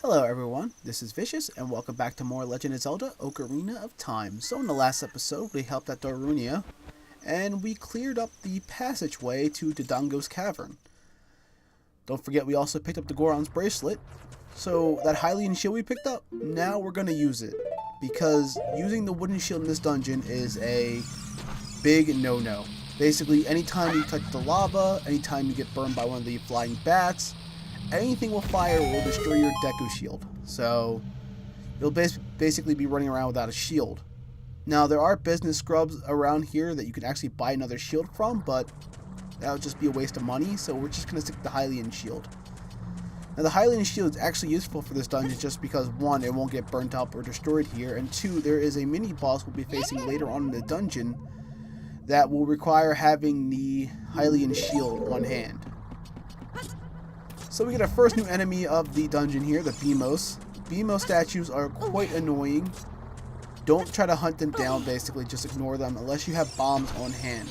Hello everyone, this is Vicious, and welcome back to more Legend of Zelda Ocarina of Time. So in the last episode, we helped at Darunia, and we cleared up the passageway to Dodongo's Cavern. Don't forget we also picked up the Goron's Bracelet, so that Hylian shield we picked up, now we're going to use it. Because using the wooden shield in this dungeon is a big no-no. Basically, anytime you touch the lava, anytime you get burned by one of the flying bats, anything with fire will destroy your Deku shield, so you'll basically be running around without a shield. Now, there are business scrubs around here that you can actually buy another shield from, but that would just be a waste of money, so we're just going to stick to the Hylian shield. Now, the Hylian shield is actually useful for this dungeon just because, one, it won't get burnt up or destroyed here, and two, there is a mini-boss we'll be facing later on in the dungeon that will require having the Hylian shield on hand. So we get our first new enemy of the dungeon here, the Beamos. Beamo statues are quite annoying. Don't try to hunt them down, basically, just ignore them unless you have bombs on hand.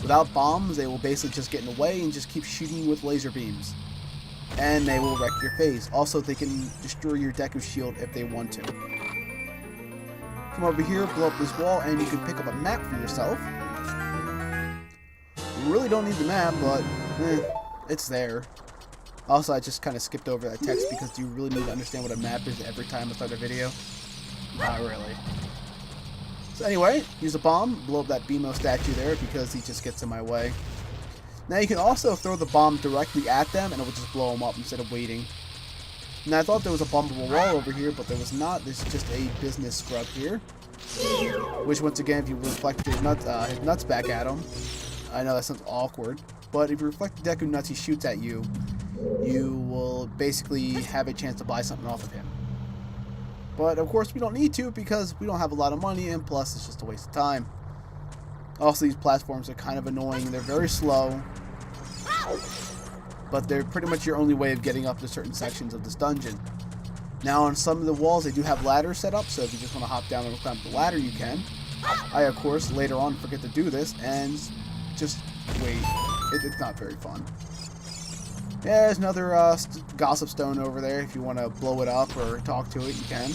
Without bombs, they will basically just get in the way and just keep shooting you with laser beams. And they will wreck your face. Also, they can destroy your Deku shield if they want to. Come over here, blow up this wall, and you can pick up a map for yourself. You really don't need the map, but it's there. Also, I just kind of skipped over that text because do you really need to understand what a map is every time I start a video? Not really. So anyway, use a bomb, blow up that Beamo statue there because he just gets in my way. Now you can also throw the bomb directly at them and it will just blow them up instead of waiting. Now I thought there was a bumpable wall over here, but there was not. There's just a business scrub here. Which once again, if you reflect his nuts back at him, I know that sounds awkward, but if you reflect the Deku nuts he shoots at you, you will basically have a chance to buy something off of him. But of course we don't need to because we don't have a lot of money, and plus it's just a waste of time. Also, these platforms are kind of annoying. They're very slow, but they're pretty much your only way of getting up to certain sections of this dungeon. Now on some of the walls they do have ladders set up, so if you just want to hop down and climb the ladder you can. I of course later on forget to do this and just wait. It's not very fun. Yeah, there's another gossip stone over there. If you want to blow it up or talk to it, you can.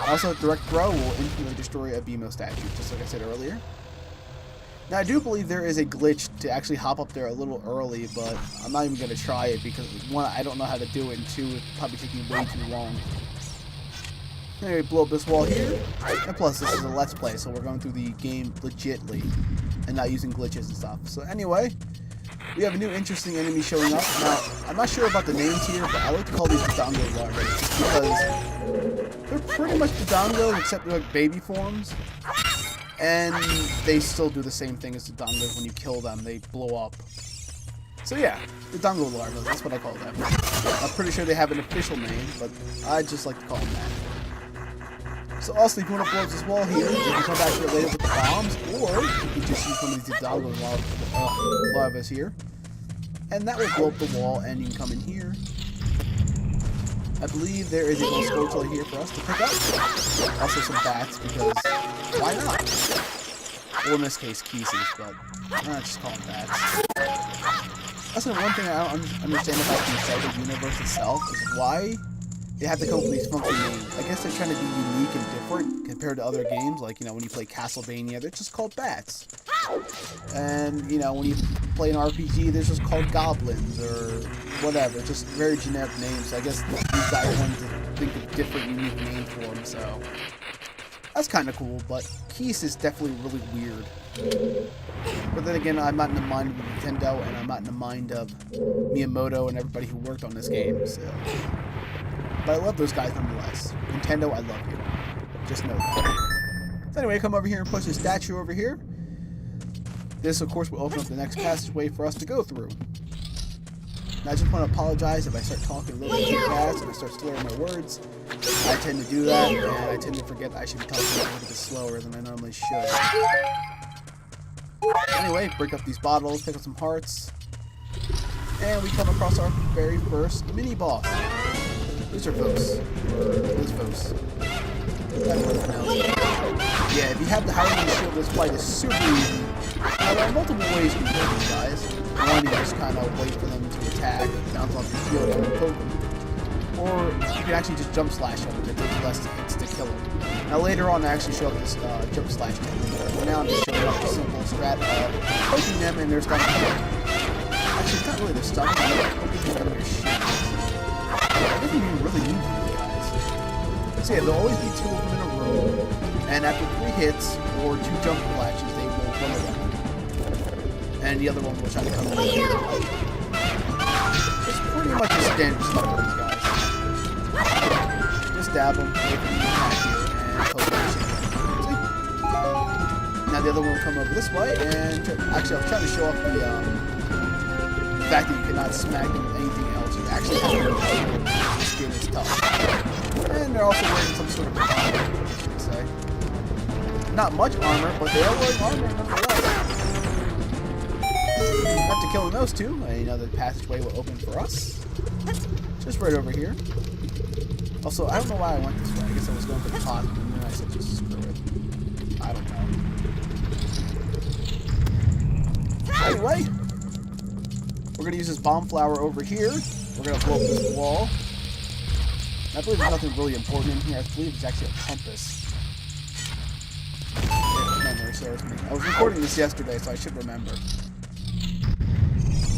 Also, direct throw will instantly destroy a Beamo statue, just like I said earlier. Now, I do believe there is a glitch to actually hop up there a little early, but I'm not even going to try it because, one, I don't know how to do it, and two, it's probably taking way too long. Anyway, blow up this wall here, and plus this is a Let's Play, so we're going through the game legitly and not using glitches and stuff. So anyway, we have a new interesting enemy showing up. Now, I'm not sure about the names here, but I like to call these Dodongo larvae because they're pretty much Dodongos except they're like baby forms. And they still do the same thing as the Dodongos. When you kill them, they blow up. So yeah, the Dodongo larvae, that's what I call them. I'm pretty sure they have an official name, but I just like to call them that. So also, if you want to blow up this wall here, you can come back here later with the bombs, or you can just use one of these Dodongo larvae here. And that will blow up the wall, and you can come in here. I believe there is a little Scorchula here for us to pick up. Also some bats, because why not? Or in this case, Kisses, but let's just call them bats. That's the one thing I don't understand about the Zelda universe itself, is why they have to come up with these funky names. I guess they're trying to be unique and different compared to other games, like, you know, when you play Castlevania, they're just called bats. And, you know, when you play an RPG, they're just called goblins, or whatever, just very generic names. I guess these guys wanted to think of different, unique names for them, so that's kind of cool, but Keese is definitely really weird. But then again, I'm not in the mind of Nintendo, and I'm not in the mind of Miyamoto and everybody who worked on this game, so. But I love those guys nonetheless. Nintendo, I love you. Just know that. So anyway, come over here and push the statue over here. This, of course, will open up the next passageway for us to go through. Now, I just want to apologize if I start talking a little bit too fast and I start slurring my words. I tend to do that, and I tend to forget that I should be talking a little bit slower than I normally should. Anyway, break up these bottles, pick up some hearts, and we come across our very first mini-boss. Lizard folks. Liz folks. Yeah, if you have the Hylian shield, this fight is super easy. Now, there are multiple ways you can kill these guys. One, you just kind of wait for them to attack, bounce off your shield, and poke them. or you can actually just jump slash him. It takes less hits to kill him. Now later on, I actually show up this jump slash technique. For now, I'm just showing up the simple strat of poking them and they're stuck. Actually, it's not really the stuff. It's poking them in their shit. I think you really need these guys. So yeah, there'll always be 2 of them in a room, and after 3 hits or 2 jump flashes, they will run around. And the other one will try to come in. It's pretty much a standard stuff for these guys. Just dab them, wait for them to attack you, and poke them. See? Now the other one will come over this way, and actually I was trying to show off the fact that you cannot smack them with anything else. You actually have to this game is tough. And they're also wearing some sort of armor, I should say. Not much armor, but they are wearing armor nonetheless. After killing those 2, another passageway will open for us. Just right over here. Also, I don't know why I went this way. I guess I was going for the pot, and then I said just screw it. I don't know. Anyway, we're going to use this bomb flower over here. We're going to blow up this wall. I believe there's nothing really important in here. I believe it's actually a compass. If memory serves me. I was recording this yesterday, so I should remember.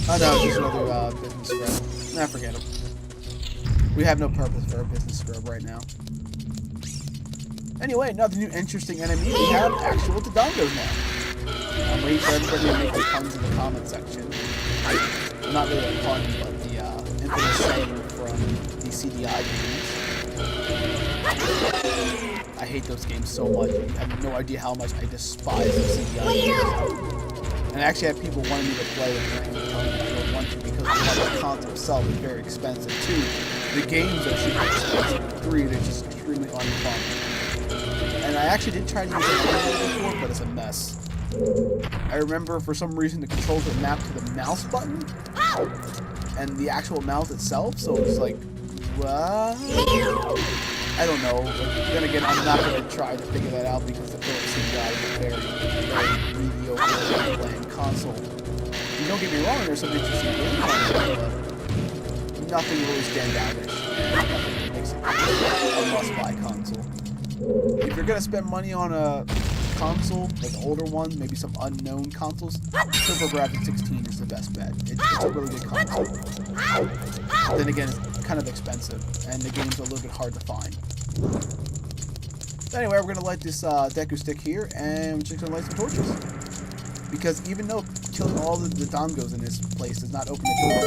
Oh no, it's just another business scrub. Nah, forget it. We have no purpose for a business scrub right now. Anyway, another new interesting enemy. We have actual Dodongos now. I'm waiting for everybody to make the puns in the comment section. Well, not really a pun, but the infamous saying from the CDI games. I hate those games so much. You have no idea how much I despise the CDI games. And I actually have people wanting me to play and telling me I don't want to because the console itself is very expensive. 2, the games are super expensive. 3, they're just extremely unfun. And I actually did try to use it before, but it's a mess. I remember for some reason the controls were mapped to the mouse button and the actual mouse itself, so it was like, what? I don't know. But then again, I'm not going to try to figure that out because the Philips CDI is a very mediocre playing console. And don't get me wrong, there's some interesting games on it, but nothing really standoutish. And nothing makes it a must-buy console. If you're going to spend money on a console, like older ones, maybe some unknown consoles, TurboGrafx 16 is the best bet. It's a really good console. But then again, it's kind of expensive, and the games are a little bit hard to find. So anyway, we're going to light this Deku stick here, and we're just going to light some torches. Because even though killing all the Dodongos in this place does not open the door,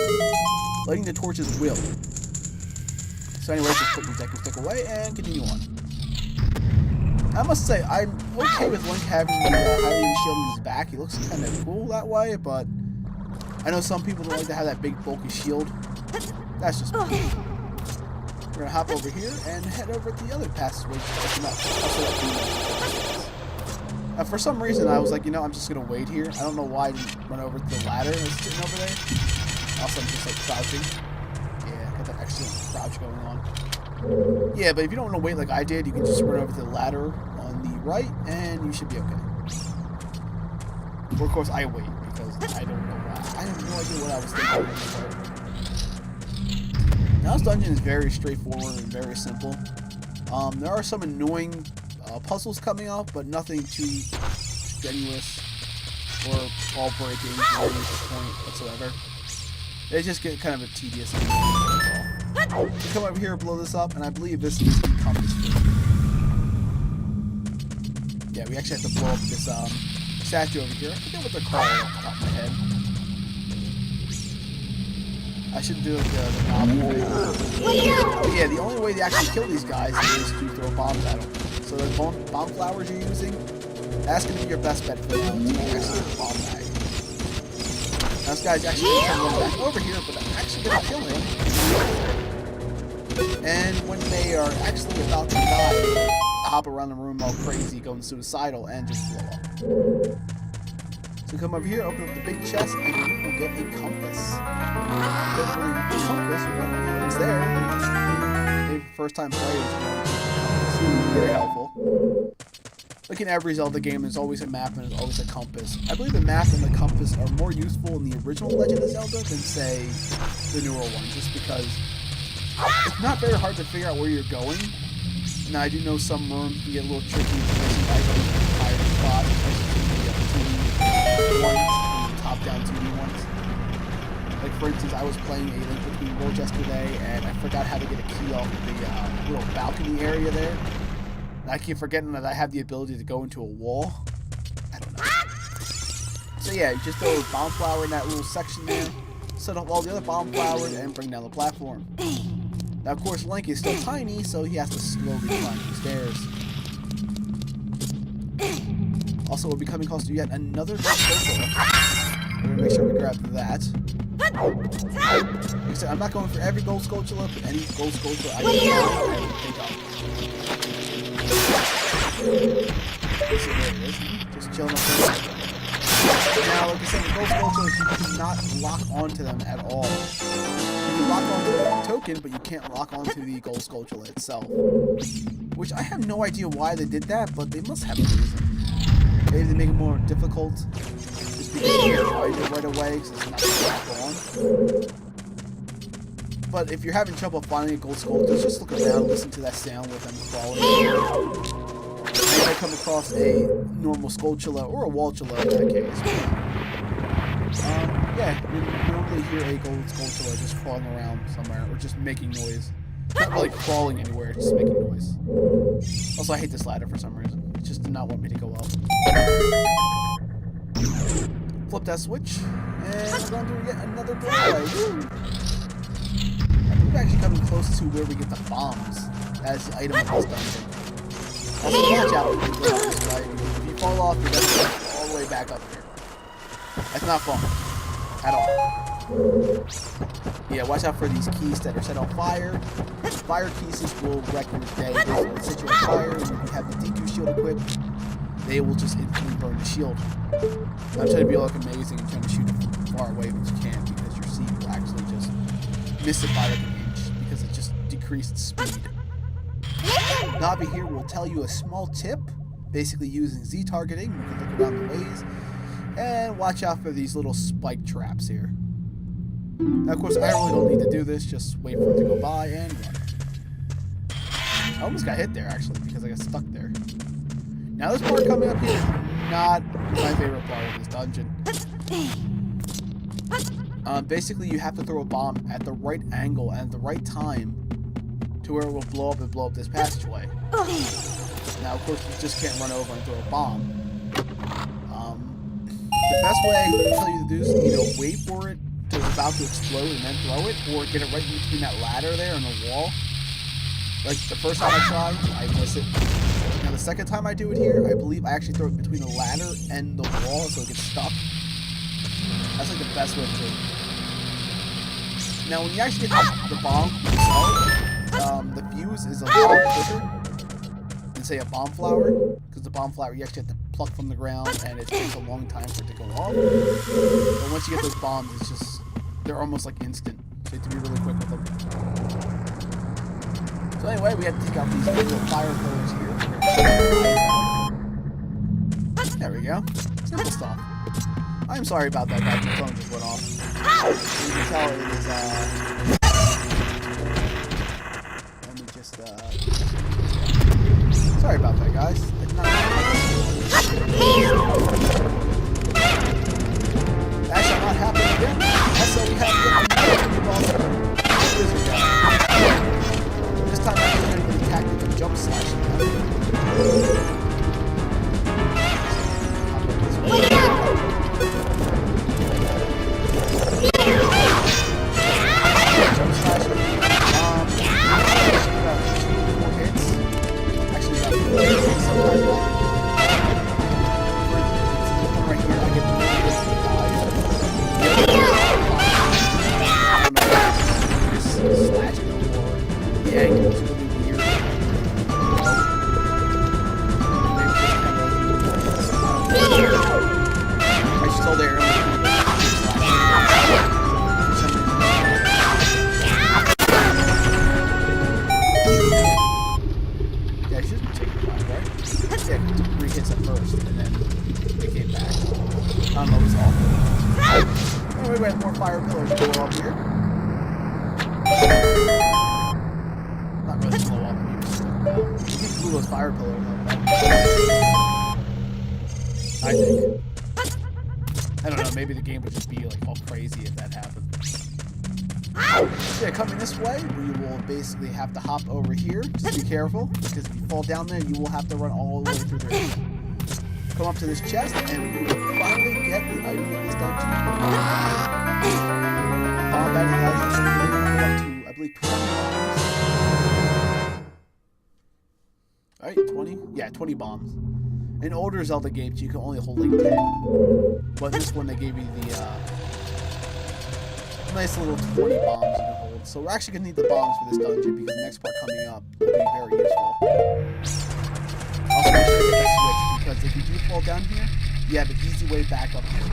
lighting the torches will. So anyway, just put your Deku stick away and continue on. I must say, I'm okay with Link having the Hylian shield in his back. He looks kind of cool that way, but I know some people don't like to have that big bulky shield. That's just me. We're going to hop over here and head over to the other passageway to open up. For some reason, I was like, you know, I'm just going to wait here. I don't know why I didn't run over to the ladder that's sitting over there. Also, I'm just like crouching. Yeah, got that excellent crouch going on. Yeah, but if you don't want to wait like I did, you can just run over to the ladder on the right, and you should be okay. Or, of course, I wait, because I don't know why. I have no idea what I was thinking. Now, this dungeon is very straightforward and very simple. There are some annoying puzzles coming up, but nothing too strenuous or ball-breaking at this point whatsoever. They just get kind of a tedious game. So come over here, blow this up, and I believe this is the compass room. Yeah, we actually have to blow up this statue over here. I forget what they're called off the top of my head. I should do the novel. But yeah, the only way to actually kill these guys is to throw bombs at them. So the bomb flowers you're using, that's going to be your best bet for now. It's actually a bomb bag. Now this guy's actually going to come back over here, but I'm actually going to kill him. And when they are actually about to die, hop around the room all crazy, going suicidal, and just blow up. So come over here, open up the big chest, and you will get a compass. Don't really need a compass, but it's there. Maybe first time players, it's very helpful. Like in every Zelda game, there's always a map and there's always a compass. I believe the map and the compass are more useful in the original Legend of Zelda than, say, the newer one, just because It's not very hard to figure out where you're going. Now, I do know some rooms can get a little tricky placing items in a higher spot, especially the 2D ones, the top-down 2D ones. Like, for instance, I was playing A Link Between Worlds yesterday, and I forgot how to get a key off of the little balcony area there. And I keep forgetting that I have the ability to go into a wall. I don't know. So yeah, you just throw a bomb flower in that little section there, set up all the other bomb flowers, and bring down the platform. Now, of course, Link is still tiny, so he has to slowly climb the stairs. Also, we'll be coming close to yet another gold Skulltula. We're going to make sure we grab that. Like I said, I'm not going for every gold Skulltula, but any gold Skulltula I can pick up. See, there it is. Just chilling up there. Now, like I said, the gold Skulltulas, you cannot lock onto them at all. You can lock onto the token, but you can't lock onto the gold Skulltula itself. Which I have no idea why they did that, but they must have a reason. Maybe they make it more difficult, just because you can't find it right away, because it's not locked on. But if you're having trouble finding a gold Skulltula, just look around, listen to that sound with them crawling. I come across a normal Skulltula or a Walltula in that case. Yeah, you normally hear a gold Skulltula just crawling around somewhere or just making noise. Not really crawling anywhere, just making noise. Also, I hate this ladder for some reason. It just did not want me to go up. Flip that switch, and we're going to do yet another doorway. I think we're actually coming close to where we get the bombs as the item of this dungeon. Also, watch out if you go this way. If you fall off, you're going to go all the way back up here. That's not fun. At all. Yeah, watch out for these keys that are set on fire. Fire keys will wreck your day. They will set you on fire, and if you have the D2 shield equipped, they will just instantly burn the shield. I'm trying to be like amazing and trying to shoot it from far away, but you can't because your seed will actually just miss it by like an inch because it just decreased speed. Navi here will tell you a small tip, basically using Z targeting. You can look around the maze and watch out for these little spike traps here. Now, of course, I really don't need to do this, just wait for it to go by and run. I almost got hit there actually because I got stuck there. Now this part coming up here is not my favorite part of this dungeon. Basically you have to throw a bomb at the right angle and at the right time to where it will blow up and blow up this passageway. Now, of course, you just can't run over and throw a bomb. The best way I can tell you to do is either wait for it to about to explode and then throw it, or get it right in between that ladder there and the wall. Like the first time I tried, I miss it. Now the second time I do it here, I believe I actually throw it between the ladder and the wall so it gets stuck. That's like the best way to do it. Now when you actually get the bomb itself, the fuse is a lot quicker than say a bomb flower, because the bomb flower you actually have to pluck from the ground and it takes a long time for it to go off. But once you get those bombs, it's just, they're almost like instant. So you have to be really quick with them. So anyway, we have to take out these little fire pillars here. There we go. Simple stuff. I'm sorry about that, guys. My phone just went off. You can tell it is, let me just, sorry about that, guys. It's not that shall not happen again. Also, we have the lizard guy. This time I'm going to do the tactic of jump slashing. More fire pillars go up here. this fire pillar, I think. I don't know, maybe the game would just be like all crazy if that happened. Yeah, coming this way, we will basically have to hop over here. Just be careful, because if you fall down there, you will have to run all the way through there. Come up to this chest, and we will finally get the item of this dungeon. That allows you to go up to, I believe, 20 bombs. Alright, 20? Yeah, 20 bombs. In older Zelda games, you can only hold like 10. But in this one, they gave you the nice little 20 bombs you can hold. So we're actually going to need the bombs for this dungeon because the next part coming up will be very useful. Also, make sure to hit that switch because if you do fall down here, you have an easy way back up here.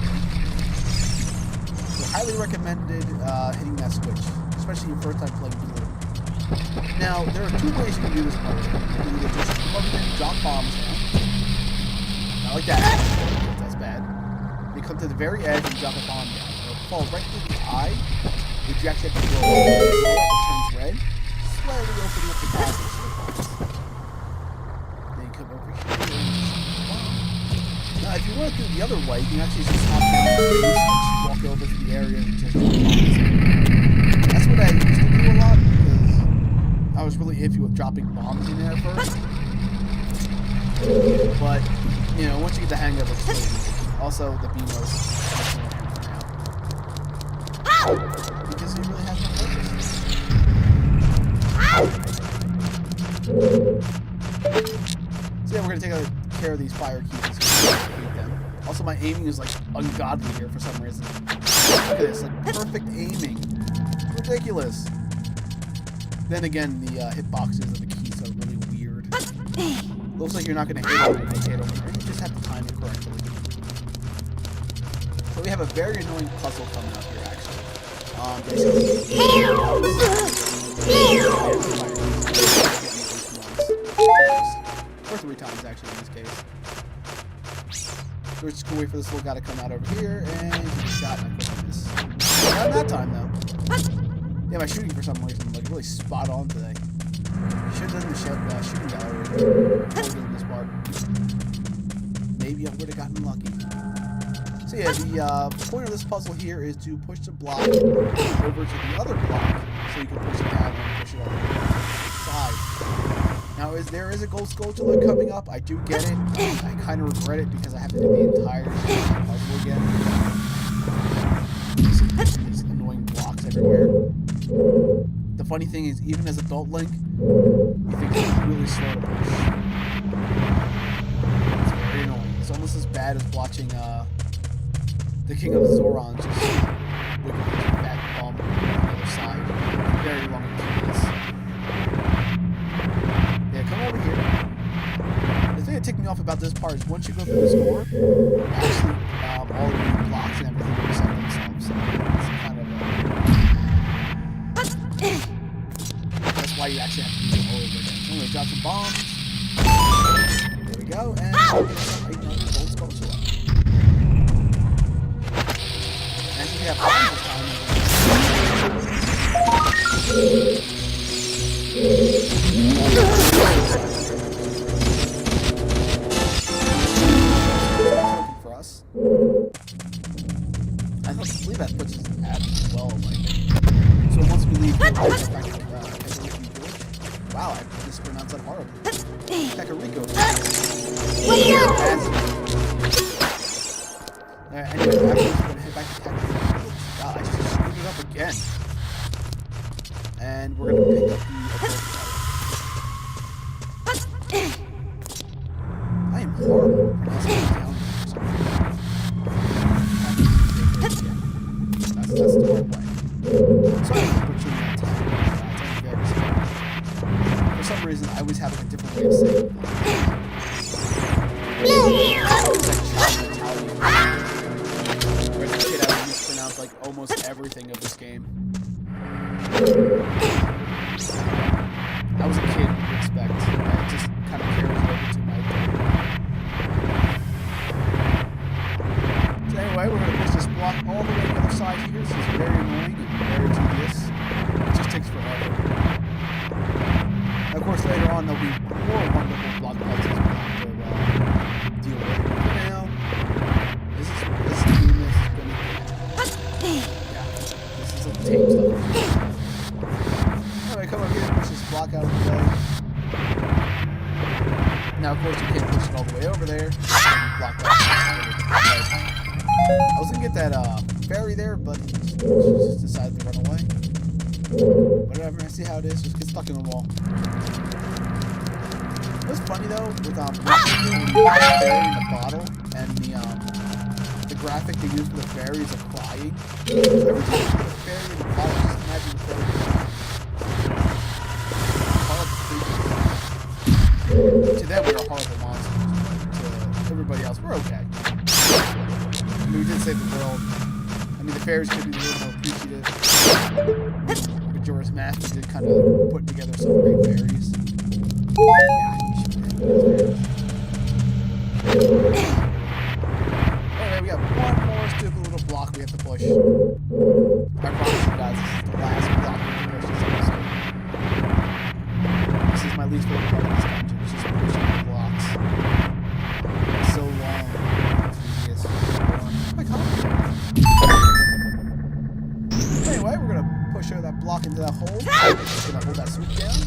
So highly recommended hitting that switch, especially your first time playing through. Now, there are two ways you can do this part. You can either just come up here and drop bombs down. Not like that. That's bad. You come to the very edge and drop a bomb down. It'll fall right through the eye, which you actually have to blow up. It turns red, slowly opening up the passage to the bombs. Then you come over here and bomb. Now, if you want to do it the other way, you can actually just hop down the base and just walk over to the area and just drop bombs. That's what I used to do a lot because I was really iffy with dropping bombs in there first. But, you know, once you get the hang of it, it's really easy. Also, the beam was much more for now. Because it really has no purpose. So yeah, we're going to take care of these fire keys and beat them. Also, my aiming is like ungodly here for some reason. Look at this, like perfect aiming. It's ridiculous. Then again, the hitboxes of the keys are really weird. Looks like you're not going to hit them if you hit them. You just have to time it correctly. So we have a very annoying puzzle coming up here, actually. Or 3 times, actually, in this case. So we're just going to wait for this little guy to come out over here, and get shot and I click this. Not that time, though. Yeah, my shooting, for some reason, like really spot on today. Should have done the shooting gallery before doing this part. Maybe I would have gotten lucky. So yeah, the point of this puzzle here is to push the block over to the other block, so you can push it down and push it over to the side. Now, there is a gold sculpture coming up. I do get it. I kind of regret it because I have to do the entire puzzle again. These annoying blocks everywhere. The funny thing is, even as adult Link, you think it's really slow to push. It's very annoying. It's almost as bad as watching the King of Zoran just wickedly that bomb on the other side. Very long and tedious. Yeah, come over here. The thing that ticked me off about this part is once you go through this door, actually all of the blocks and everything reset themselves. So it's kind of that's why you actually have to do it all over again. So I'm going to drop some bombs. There we go. And we'll get another gold sculpture left. And we have bombs this time. For us. I believe that puts us at well, like. So once we leave, we're back to wow, I mispronounced that horribly. Kakariko. Alright, anyway, after this, we're gonna head back to Kakariko. Wow, I just screwed it up again. And we're gonna pick up the I am horrible at pronouncing this down for some reason. That's the right way. So I'm butchering that time. For some reason, I always have a different way of saying it. Whereas a kid, I would mispronounce like almost everything of this game. I was a kid, you expect. It just kind of carries over to my adult. So anyway, we're going to push this block all the way to the other side here. This is very annoying and very tedious. It just takes forever. And of course, later on, there'll be more wonderful blocks block out of the way. Now, of course, you can't push it all the way over there. Block out. I was gonna get that fairy there, but she just decided to run away. Whatever, I see how it is. Just get stuck in the wall. What's funny though, with when you put the fairy in the bottle and the graphic they use for the fairies of crying. Every time you put a fairy in the bottle, just imagine the fairy crying. To them, we are horrible monsters, but to everybody else, we're okay. I mean, we did save the world. I mean, the fairies could be a little more appreciative. Majora's Mask did kind of put together some great fairies. Yeah, okay, we got one more stupid little block we have to push. I promise you guys, this is the last block we have to push this episode. This is my least favorite part of this dungeon. It's just pushing the blocks. It's so long. It's quite complicated. Anyway, we're gonna push that block into that hole. Just gonna hold that switch down.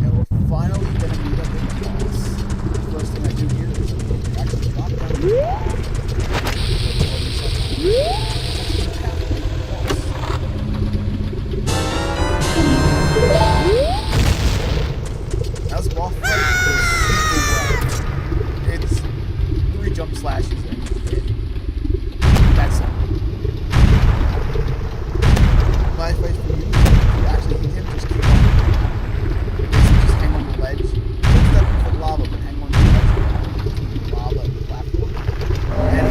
And we're finally gonna meet up with the boss. The first thing I do here is actually drop down the Now this boss fight is super well. It's 3 jump slashes and you hit. That's it. My advice for you, if you actually hit him, just keep on. Basically just hang on the ledge. Don't step into the lava, but hang on the ledge. Lava platform. And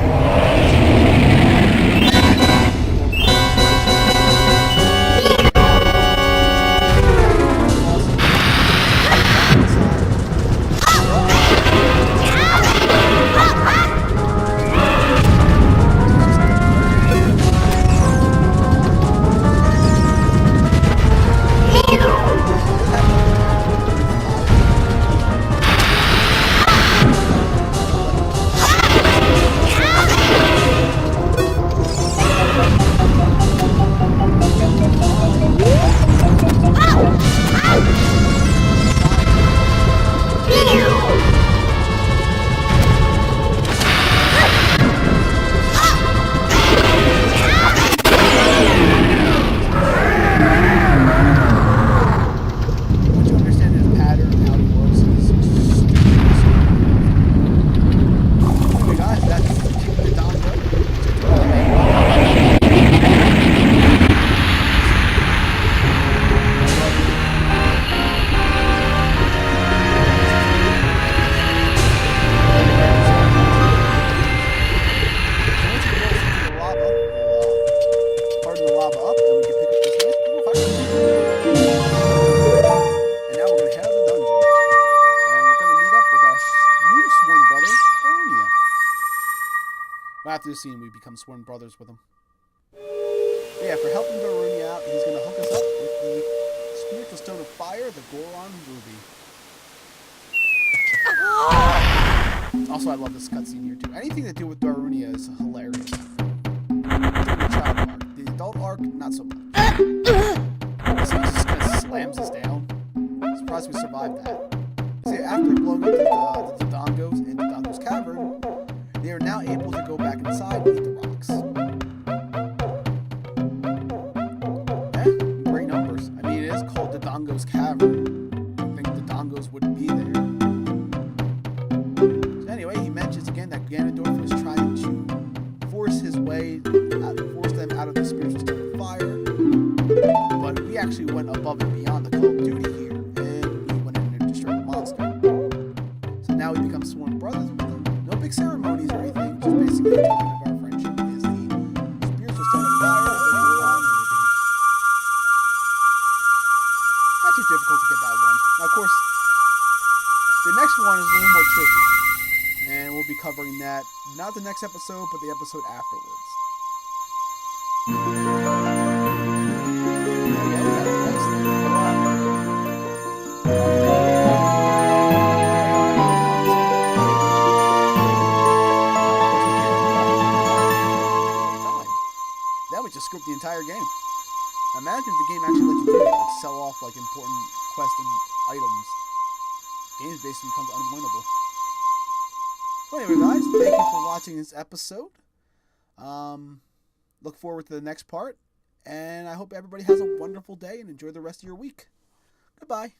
after this scene, we become sworn brothers with him. But yeah, for helping Dodongo out, he's going to hook us up with the spiritual stone of fire, the Goron Ruby. Also, I love this cutscene here too. Anything to do with Darunia is hilarious. The child arc. The adult arc, not so much. So he just kind of slams us down. I'm surprised we survived that. See, after blowing up the Dodongos in Dodongo's Cavern, they are now able to go back inside and eat the rocks. Great numbers. I mean, it is called Dodongo's Cavern. I think the Dodongos wouldn't be there. So anyway, he mentions again that Ganondorf was trying to force them out of the spiritual stone of fire. But we actually went above and beyond the Call of Duty here, and we went in and destroyed the monster. So now we become sworn brothers with them. No big ceremonies or anything, just basically a token of our friendship is the spiritual stone of fire, the Goron Ruby. Not too difficult to get that one. Now, of course, the next one is a little more tricky. And we'll be covering that, not the next episode, but the episode afterwards. That would just script the entire game. Imagine if the game actually let you do that, like sell off like important quests and items, game basically becomes unwinnable. So anyway, guys, thank you for watching this episode. Look forward to the next part, and I hope everybody has a wonderful day and enjoy the rest of your week. Goodbye.